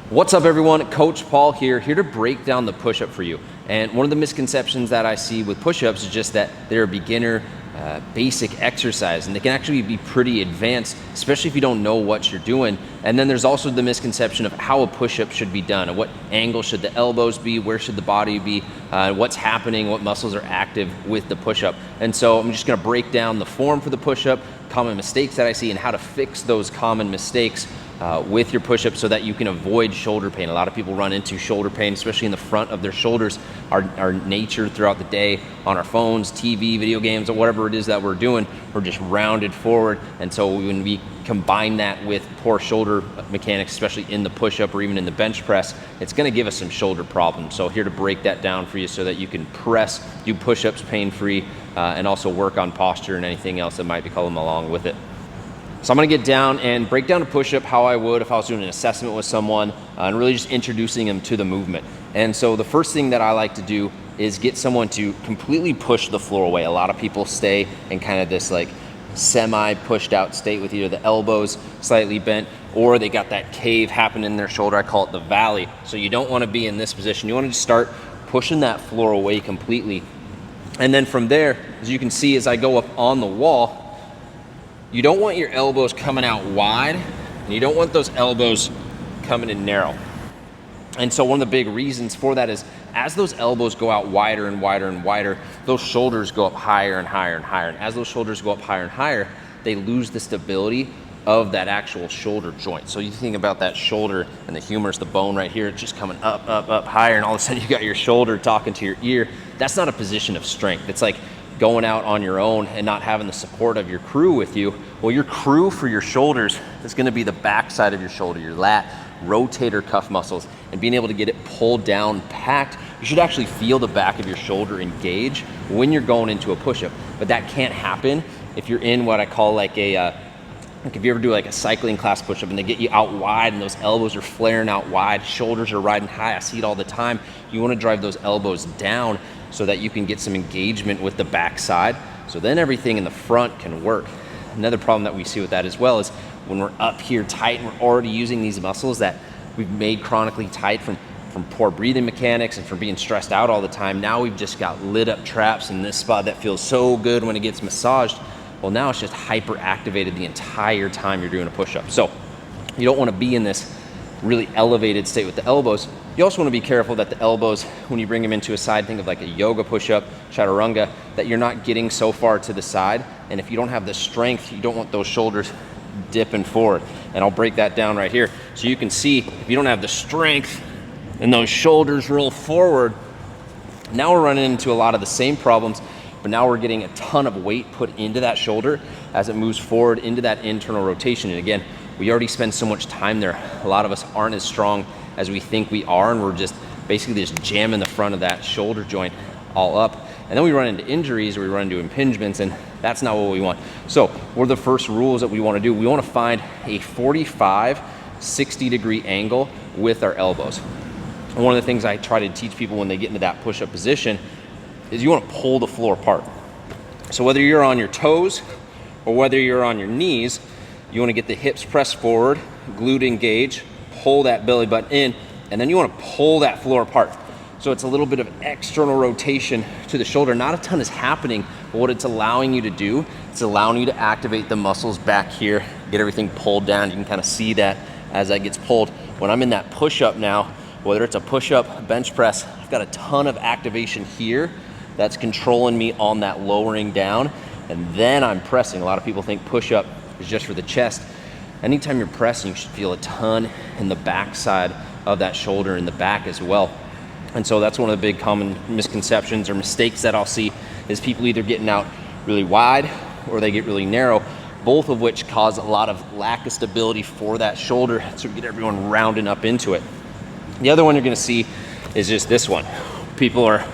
What's up everyone, Coach Paul here to break down the push-up for you. And one of the misconceptions that I see with push-ups is just that they're a beginner basic exercise, and they can actually be pretty advanced, especially if you don't know what you're doing. And then there's also the misconception of how a push-up should be done, and what angle should the elbows be, where should the body be, what's happening, what muscles are active with the push-up. And so I'm just gonna break down the form for the push-up, common mistakes that I see, and how to fix those common mistakes with your push-up so that you can avoid shoulder pain. A lot of people run into shoulder pain, especially in the front of their shoulders. Our nature throughout the day on our phones, TV, video games, or whatever it is that we're doing, we're just rounded forward. And so when we combine that with poor shoulder mechanics, especially in the push-up or even in the bench press, it's gonna give us some shoulder problems. So here to break that down for you so that you can do push-ups pain-free, and also work on posture and anything else that might be coming along with it. So I'm gonna get down and break down a push-up how I would if I was doing an assessment with someone, and really just introducing them to the movement. And so the first thing that I like to do is get someone to completely push the floor away. A lot of people stay in kind of this like semi-pushed out state with either the elbows slightly bent or they got that cave happening in their shoulder. I call it the valley. So you don't wanna be in this position. You wanna just start pushing that floor away completely. And then from there, as you can see, as I go up on the wall, you don't want your elbows coming out wide, and you don't want those elbows coming in narrow. And so one of the big reasons for that is as those elbows go out wider and wider and wider, those shoulders go up higher and higher and higher. And as those shoulders go up higher and higher, they lose the stability of that actual shoulder joint. So you think about that shoulder and the humerus, the bone right here, it's just coming up, up, up higher, and all of a sudden you got your shoulder talking to your ear. That's not a position of strength. It's like going out on your own and not having the support of your crew with you. Well, your crew for your shoulders is gonna be the back side of your shoulder, your lat, rotator cuff muscles, and being able to get it pulled down, packed. You should actually feel the back of your shoulder engage when you're going into a push-up, but that can't happen if you're in what I call like if you ever do like a cycling class push-up and they get you out wide and those elbows are flaring out wide, shoulders are riding high. I see it all the time. You wanna drive those elbows down so that you can get some engagement with the back side. So then everything in the front can work. Another problem that we see with that as well is when we're up here tight and we're already using these muscles that we've made chronically tight from poor breathing mechanics and from being stressed out all the time. Now we've just got lit up traps in this spot that feels so good when it gets massaged. Well, now it's just hyper activated the entire time you're doing a push-up. So you don't wanna be in this really elevated state with the elbows. You also wanna be careful that the elbows, when you bring them into a side, think of like a yoga push-up, chaturanga, that you're not getting so far to the side. And if you don't have the strength, you don't want those shoulders dipping forward. And I'll break that down right here. So you can see, if you don't have the strength and those shoulders roll forward, now we're running into a lot of the same problems, but now we're getting a ton of weight put into that shoulder as it moves forward into that internal rotation. And again, we already spend so much time there. A lot of us aren't as strong as we think we are, and we're just basically just jamming the front of that shoulder joint all up. And then we run into injuries or we run into impingements, and that's not what we want. So what are the first rules that we wanna do? We wanna find a 45, 60-degree angle with our elbows. And one of the things I try to teach people when they get into that push-up position is you wanna pull the floor apart. So whether you're on your toes or whether you're on your knees, you wanna get the hips pressed forward, glute engage, pull that belly button in, and then you wanna pull that floor apart. So it's a little bit of external rotation to the shoulder. Not a ton is happening, but what it's allowing you to do, it's allowing you to activate the muscles back here, get everything pulled down. You can kind of see that as that gets pulled. When I'm in that push-up now, whether it's a push-up, a bench press, I've got a ton of activation here that's controlling me on that lowering down, and then I'm pressing. A lot of people think push-up is just for the chest. Anytime you're pressing, you should feel a ton in the back side of that shoulder and the back as well. And so that's one of the big common misconceptions or mistakes that I'll see is people either getting out really wide or they get really narrow, both of which cause a lot of lack of stability for that shoulder, so we get everyone rounding up into it. The other one you're gonna see is just this one. People are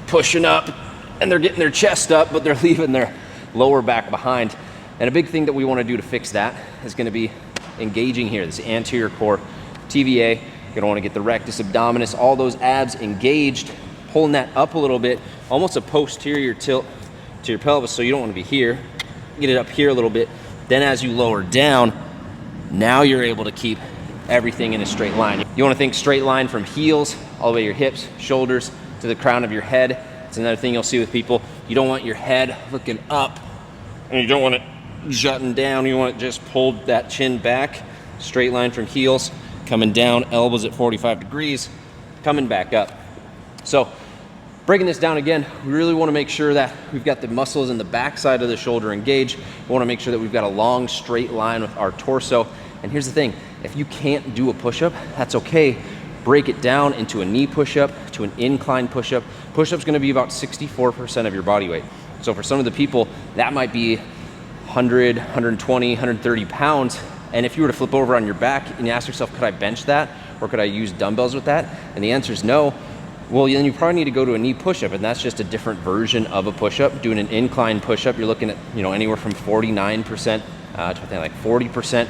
pushing up and they're getting their chest up, but they're leaving their lower back behind. And a big thing that we wanna do to fix that is gonna be engaging here, this anterior core, TVA. You're gonna wanna get the rectus abdominis, all those abs engaged, pulling that up a little bit, almost a posterior tilt to your pelvis, so you don't wanna be here. Get it up here a little bit. Then as you lower down, now you're able to keep everything in a straight line. You wanna think straight line from heels, all the way to your hips, shoulders, to the crown of your head. It's another thing you'll see with people. You don't want your head looking up, and you don't want it jutting down. You want it just pulled that chin back, straight line from heels, coming down, elbows at 45 degrees, coming back up. So breaking this down again, we really wanna make sure that we've got the muscles in the back side of the shoulder engaged. We wanna make sure that we've got a long straight line with our torso. And here's the thing, if you can't do a push-up, that's okay. Break it down into a knee push-up, to an incline push-up. Push-up's gonna be about 64% of your body weight. So for some of the people, that might be 100, 120, 130 pounds. And if you were to flip over on your back and you ask yourself, could I bench that? Or could I use dumbbells with that? And the answer is no. Well, then you probably need to go to a knee push-up, and that's just a different version of a push-up. Doing an incline push-up, you're looking at anywhere from 49% to like 40%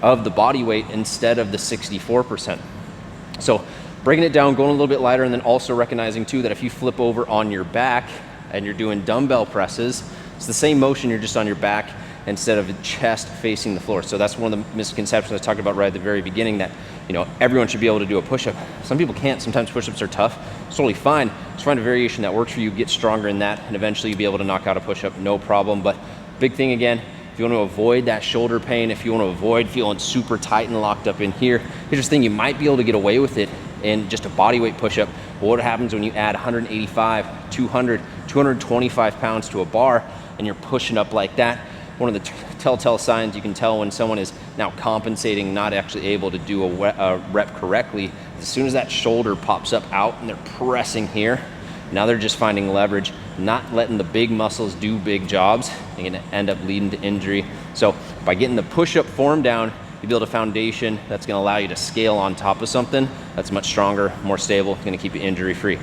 of the body weight instead of the 64%. So breaking it down, going a little bit lighter, and then also recognizing too that if you flip over on your back and you're doing dumbbell presses, it's the same motion, you're just on your back instead of chest facing the floor. So that's one of the misconceptions I talked about right at the very beginning, that everyone should be able to do a push-up. Some people can't. Sometimes push-ups are tough. It's totally fine. Just find a variation that works for you, get stronger in that, and eventually you'll be able to knock out a push-up, no problem. But big thing again, if you want to avoid that shoulder pain, if you want to avoid feeling super tight and locked up in here, here's the thing, you might be able to get away with it in just a body weight push-up. But what happens when you add 185, 200, 225 pounds to a bar and you're pushing up like that? One of the telltale signs you can tell when someone is now compensating, not actually able to do a rep correctly, as soon as that shoulder pops up out and they're pressing here, now they're just finding leverage, not letting the big muscles do big jobs. They're gonna end up leading to injury. So by getting the push-up form down, you build a foundation that's gonna allow you to scale on top of something that's much stronger, more stable, gonna keep you injury-free.